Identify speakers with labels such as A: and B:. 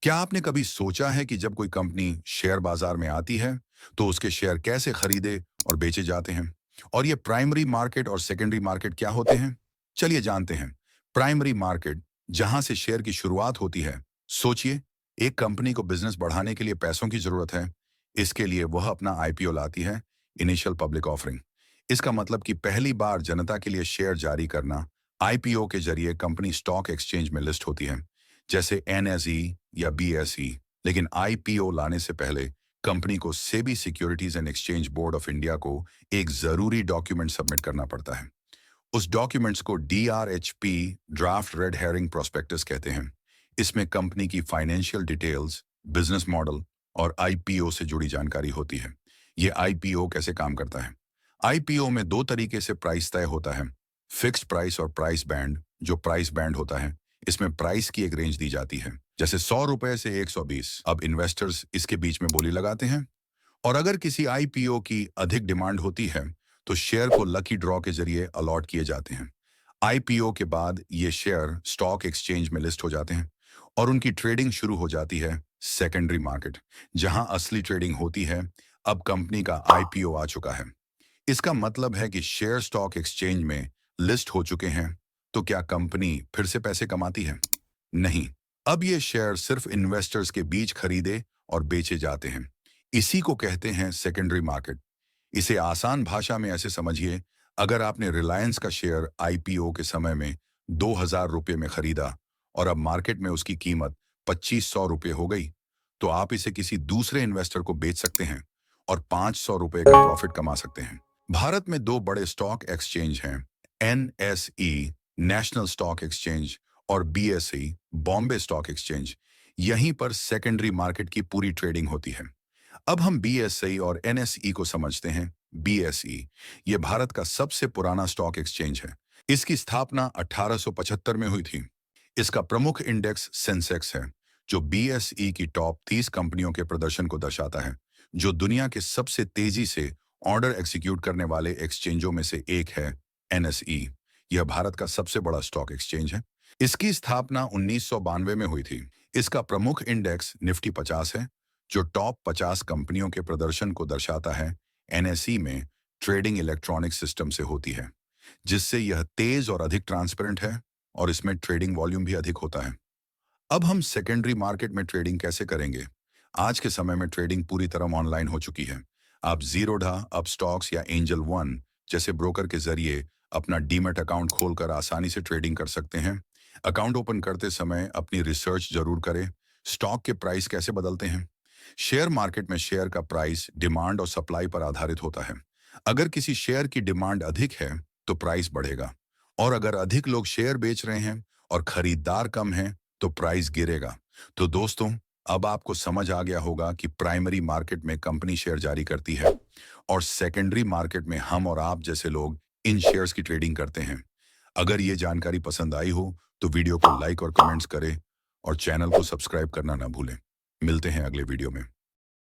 A: क्या आपने कभी सोचा है कि जब कोई कंपनी शेयर बाजार में आती है तो उसके शेयर कैसे खरीदे और बेचे जाते हैं? और ये प्राइमरी मार्केट और सेकेंडरी मार्केट क्या होते हैं? चलिए जानते हैं। प्राइमरी मार्केट, जहां से शेयर की शुरुआत होती है। सोचिए, एक कंपनी को बिजनेस बढ़ाने के लिए पैसों की जरूरत है। इसके लिए वह अपना आईपीओ लाती है, इनिशियल पब्लिक ऑफरिंग। इसका मतलब कि पहली बार जनता के लिए शेयर जारी करना। आईपीओ के जरिए कंपनी स्टॉक एक्सचेंज में लिस्ट होती है, जैसे एनएसई या बीएसई। लेकिन आईपीओ लाने से पहले कंपनी को SEBI securities and exchange board of India को एक जरूरी डॉक्यूमेंट सबमिट करना पड़ता है। उस डॉक्यूमेंट्स को DRHP, draft red herring prospectus कहते हैं। इसमें कंपनी की फाइनेंशियल डिटेल्स, बिजनेस मॉडल और आईपीओ से जुड़ी जानकारी होती है। ये आईपीओ कैसे काम करता है? आईपीओ में दो तरीके से प्राइस तय होता है, फिक्स्ड प्राइस और प्राइस बैंड। जो प्राइस बैंड होता है, इसमें प्राइस की एक रेंज दी जाती है, जैसे 100 रुपए से 120। अब इन्वेस्टर्स इसके बीच में बोली लगाते हैं। और अगर किसी आईपीओ की अधिक डिमांड होती है तो शेयर को लकी ड्रॉ के जरिए अलॉट किए जाते हैं। आईपीओ के बाद ये शेयर स्टॉक एक्सचेंज में लिस्ट हो जाते हैं और उनकी ट्रेडिंग शुरू हो जाती है। सेकेंडरी मार्केट, जहां असली ट्रेडिंग होती है। अब कंपनी का आईपीओ आ चुका है। इसका मतलब है कि शेयर स्टॉक एक्सचेंज में लिस्ट हो चुके हैं। तो क्या कंपनी फिर से पैसे कमाती है? नहीं। अब ये शेयर सिर्फ इन्वेस्टर्स के बीच खरीदे और बेचे जाते हैं। इसी को कहते हैं सेकेंडरी मार्केट। इसे आसान भाषा में ऐसे समझिए, अगर आपने रिलायंस का शेयर आईपीओ के समय में 2000 रुपये में खरीदा और अब मार्केट में उसकी कीमत 2500 रुपये हो गई, तो आप इसे किसी दूसरे इन्वेस्टर को बेच सकते हैं और 500 रुपये का प्रॉफिट कमा सकते हैं। भारत में दो बड़े स्टॉक एक्सचेंज हैं, एनएसई, नेशनल स्टॉक एक्सचेंज, और बीएसई, बॉम्बे स्टॉक एक्सचेंज। यहीं पर सेकेंडरी मार्केट की पूरी ट्रेडिंग होती है। अब हम बीएसई और एनएसई को समझते हैं। बीएसई, ये भारत का सबसे पुराना स्टॉक एक्सचेंज है। इसकी स्थापना 1875 में हुई थी। इसका प्रमुख इंडेक्स सेंसेक्स है, जो बीएसई की टॉप 30 कंपनियों के प्रदर्शन को दर्शाता है। जो दुनिया के सबसे तेजी से ऑर्डर एग्जीक्यूट करने वाले एक्सचेंजों में से एक है एनएसई। यह भारत का सबसे बड़ा स्टॉक एक्सचेंज है। इसकी स्थापना 1992 में हुई थी। इसका प्रमुख इंडेक्स निफ्टी 50 है, जो टॉप 50 कंपनियों के प्रदर्शन को दर्शाता है। एनएसई में ट्रेडिंग इलेक्ट्रॉनिक सिस्टम से होती है, जिससे यह तेज और अधिक ट्रांसपेरेंट है और इसमें ट्रेडिंग वॉल्यूम भी अधिक होता है। अब हम सेकेंडरी मार्केट में ट्रेडिंग कैसे करेंगे? आज के समय में ट्रेडिंग पूरी तरह ऑनलाइन हो चुकी है। आप जीरोधा, अपस्टॉक्स या एंजल वन जैसे ब्रोकर के जरिए अपना डीमैट अकाउंट खोलकर आसानी से ट्रेडिंग कर सकते हैं। अकाउंट ओपन करते समय अपनी रिसर्च जरूर करें। स्टॉक के प्राइस कैसे बदलते हैं? शेयर मार्केट में शेयर का प्राइस डिमांड और सप्लाई पर आधारित होता है। अगर किसी शेयर की डिमांड अधिक है तो प्राइस बढ़ेगा, और अगर अधिक लोग शेयर बेच रहे हैं और खरीदार कम हैं तो प्राइस गिरेगा। तो दोस्तों, अब आपको समझ आ गया होगा कि प्राइमरी मार्केट में कंपनी शेयर जारी करती है और सेकेंडरी मार्केट में हम और आप जैसे लोग इन शेयर्स की ट्रेडिंग करते हैं। अगर ये जानकारी पसंद आई हो तो वीडियो को लाइक और कमेंट्स करें और चैनल को सब्सक्राइब करना ना भूलें। मिलते हैं अगले वीडियो में।